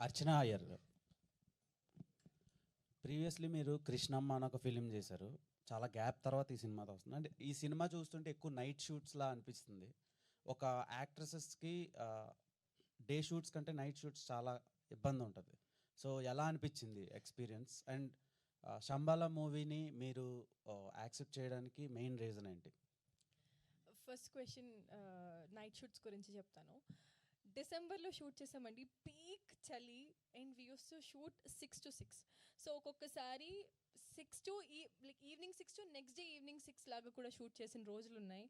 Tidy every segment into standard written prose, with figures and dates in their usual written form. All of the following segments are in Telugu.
అర్చన అయ్యర్ గారు. ప్రీవియస్లీ మీరు కృష్ణమ్మ అని ఒక ఫిలిం చేశారు. చాలా గ్యాప్ తర్వాత ఈ సినిమాతో వస్తుంది. అంటే ఈ సినిమా చూస్తుంటే ఎక్కువ నైట్ షూట్స్లా అనిపిస్తుంది. ఒక యాక్ట్రసెస్కి డే షూట్స్ కంటే నైట్ షూట్స్ చాలా ఇబ్బంది ఉంటుంది. సో ఎలా అనిపించింది ఎక్స్పీరియన్స్? అండ్ శంబాల మూవీని మీరు యాక్సెప్ట్ చేయడానికి మెయిన్ రీజన్ ఏంటి? ఫస్ట్ క్వశ్చన్ నైట్ షూట్స్ గురించి చెప్తాను. డిసెంబర్లో షూట్ చేసామండి, పీక్ చలి, and we use to shoot 6 to 6. So ఒక్కొక్కసారి 6 to like evening 6 to next day evening 6 లాగా కూడా షూట్ చేసిన రోజులు ఉన్నాయి.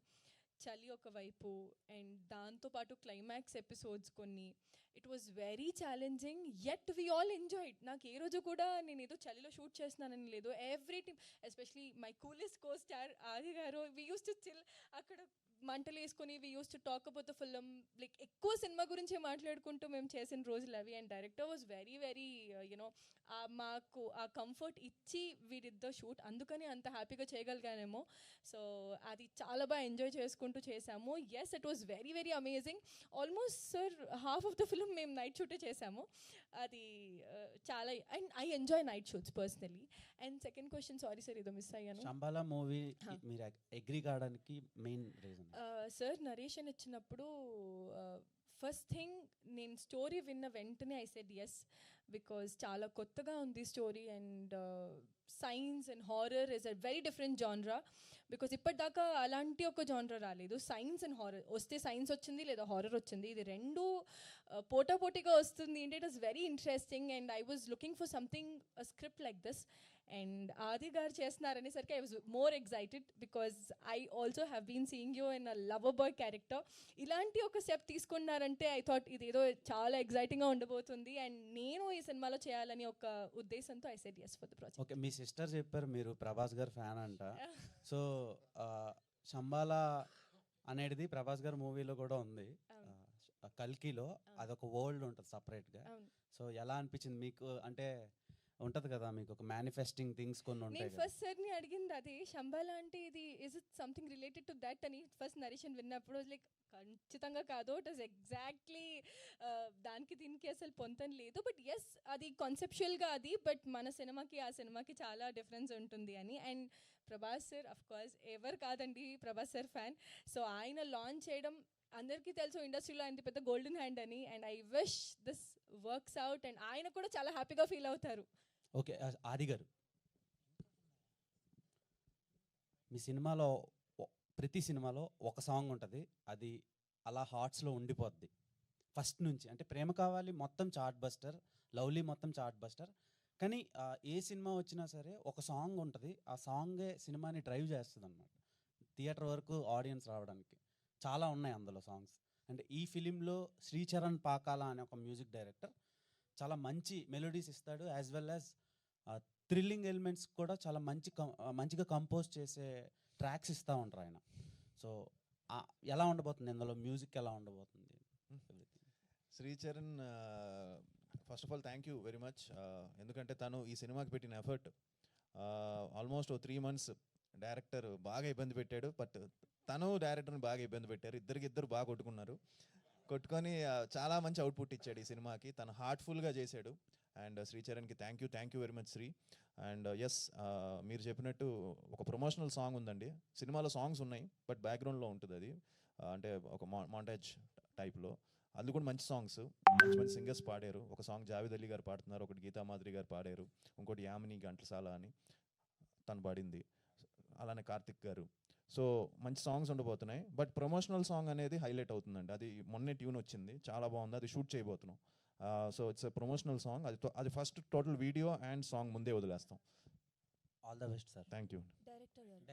చలి ఒకవైపు, అండ్ దాంతోపాటు క్లైమాక్స్ ఎపిసోడ్స్ కొన్ని. It was very challenging, yet we all enjoyed. నాకు ఏ రోజు కూడా నేను ఏదో చలిలో షూట్ చేస్తున్నానని లేదు. Every team, especially my coolest co star ఆది గారు, వీ యూస్ టు చిల్ అక్కడ మంటలు వేసుకొని, we use to talk about the film. Like ఎక్కువ సినిమా గురించి మాట్లాడుకుంటూ మేము చేసిన రోజులు అవి. And director was very very you know మాకు ఆ కంఫర్ట్ ఇచ్చి వీ డిడ్ ద షూట్. అందుకని అంత హ్యాపీగా చేయగలిగానేమో. సో అది చాలా బాగా ఎంజాయ్ చేసుకుంటూ చేసాము. Yes, it was very very amazing. Almost sir half of the film మేము నైట్ షూటే చేసాము. అది చాలా, and I enjoy night shoots personally. And second question, sorry sir ఏదో మిస్ అయ్యాను. శంబాల మూవీ మీరు అగ్రీ కావడానికి మెయిన్ రీజన్? సార్ నరేషన్ ఇచ్చినప్పుడు ఫస్ట్ థింగ్ నేను స్టోరీ విన్న వెంటనే ఐ సెడ్ ఎస్, బికాజ్ చాలా కొత్తగా ఉంది story. And science and horror is a very different genre, because ఇప్పటిదాకా అలాంటి ఒక జాన్రా రాలేదు. సైన్స్ అండ్ హారర్ వస్తే సైన్స్ వచ్చింది, లేదా హారర్ వచ్చింది. ఇది రెండు పోటాపోటీగా వస్తుంది. And it is very interesting. And I was looking for something script like this. And Aadi garu చేస్తున్నారనేసరికి I was more excited, because I also have been seeing you in a lover boy character. ఇలాంటి ఒక స్టెప్ తీసుకున్నారంటే ఐ థాట్ ఇదేదో చాలా ఎక్సైటింగ్గా ఉండబోతుంది, అండ్ నేను ఈ సినిమాలో చేయాలని ఒక ఉద్దేశంతో I said yes for the project. Okay, మీ సిస్టర్ చెప్పారు మీరు ప్రభాస్ గారు ఫ్యాన్ అంట. సో శంబాల అనేది ప్రభాస్ గారు మూవీలో కూడా ఉంది, కల్కిలో. అదొక వరల్డ్ ఉంటుంది సపరేట్గా. సో ఎలా అనిపించింది మీకు? అంటే ఉంటుంది కదా మీకు ఒక మేనిఫెస్టింగ్ థింగ్స్ కొన్ని ఉంటాయి. నేను ఫస్ట్ సార్ని అడిగింది అదే, శంబాల అంటే ఇది is it something related to that అని ఫస్ట్ నరేషన్ విన్నప్పుడు లైక్ ఖచ్చితంగా కాదు, ఇట్ ఈస్ ఎగ్జాక్ట్లీ దానికి దీనికి అసలు పొంతం లేదు. బట్ ఎస్, అది కాన్సెప్చువల్గా అది, బట్ మన సినిమాకి ఆ సినిమాకి చాలా డిఫరెన్స్ ఉంటుంది అని. And Prabhas sir of course ఎవరు కాదండి ప్రభాస్ సార్ ఫ్యాన్. సో ఆయన లాంచ్ చేయడం అందరికీ తెలుసు, ఇండస్ట్రీలో ఆయన పెద్ద గోల్డెన్ హ్యాండ్ అని. And I wish this works out, and ఆయన కూడా చాలా హ్యాపీగా ఫీల్ అవుతారు. ఓకే, ఆది గారు, మీ సినిమాలో ప్రతి సినిమాలో ఒక సాంగ్ ఉంటుంది, అది అలా హార్ట్స్లో ఉండిపోద్ది ఫస్ట్ నుంచి. అంటే ప్రేమ కావాలి మొత్తం చార్ట్ బస్టర్, లవ్లీ మొత్తం చార్ట్ బస్టర్. కానీ ఏ సినిమా వచ్చినా సరే ఒక సాంగ్ ఉంటుంది, ఆ సాంగే సినిమాని డ్రైవ్ చేస్తుంది అనమాట, థియేటర్ వరకు ఆడియన్స్ రావడానికి. చాలా ఉన్నాయి అందులో సాంగ్స్. అంటే ఈ ఫిలింలో శ్రీచరణ్ పాకాల అనే ఒక మ్యూజిక్ డైరెక్టర్ చాలా మంచి మెలోడీస్ ఇస్తాడు, as well as thrilling elements కూడా చాలా మంచిగా కంపోజ్ చేసే ట్రాక్స్ ఇస్తూ ఉంటారు ఆయన. సో ఎలా ఉండబోతుంది ఇందులో మ్యూజిక్, ఎలా ఉండబోతుంది? Sricharan first of all thank you very much. ఎందుకంటే తను ఈ సినిమాకి పెట్టిన ఎఫర్ట్ ఆల్మోస్ట్ 3 months డైరెక్టర్ బాగా ఇబ్బంది పెట్టాడు, బట్ తను డైరెక్టర్ని బాగా ఇబ్బంది పెట్టారు. ఇద్దరు బాగా కొట్టుకొని చాలా మంచి అవుట్పుట్ ఇచ్చాడు ఈ సినిమాకి. తను హార్ట్ఫుల్గా చేశాడు. అండ్ శ్రీచరణ్కి thank you very much Sri. And yes, మీరు చెప్పినట్టు ఒక ప్రమోషనల్ సాంగ్ ఉందండి. సినిమాలో సాంగ్స్ ఉన్నాయి, బట్ బ్యాక్గ్రౌండ్లో ఉంటుంది అది, అంటే ఒక మాంటేజ్ టైప్లో. అది కూడా మంచి సాంగ్స్, మంచి సింగర్స్ పాడారు. ఒక సాంగ్ జావేద్ అలీ గారు పాడుతున్నారు, ఒకటి గీతా మాధురి గారు పాడారు, ఇంకోటి యామిని ఘంటసాల అని తను పాడింది, అలానే కార్తిక్ గారు. సో మంచి సాంగ్స్ ఉండబోతున్నాయి. బట్ ప్రమోషనల్ సాంగ్ అనేది హైలైట్ అవుతుందండి. అది మొన్నే ట్యూన్ వచ్చింది, చాలా బాగుంది, అది షూట్ చేయబోతున్నాం. So it's a promotional song. అది first total video and song ముందే వదిలేస్తాం. All the best sir. Thank you. Director గారు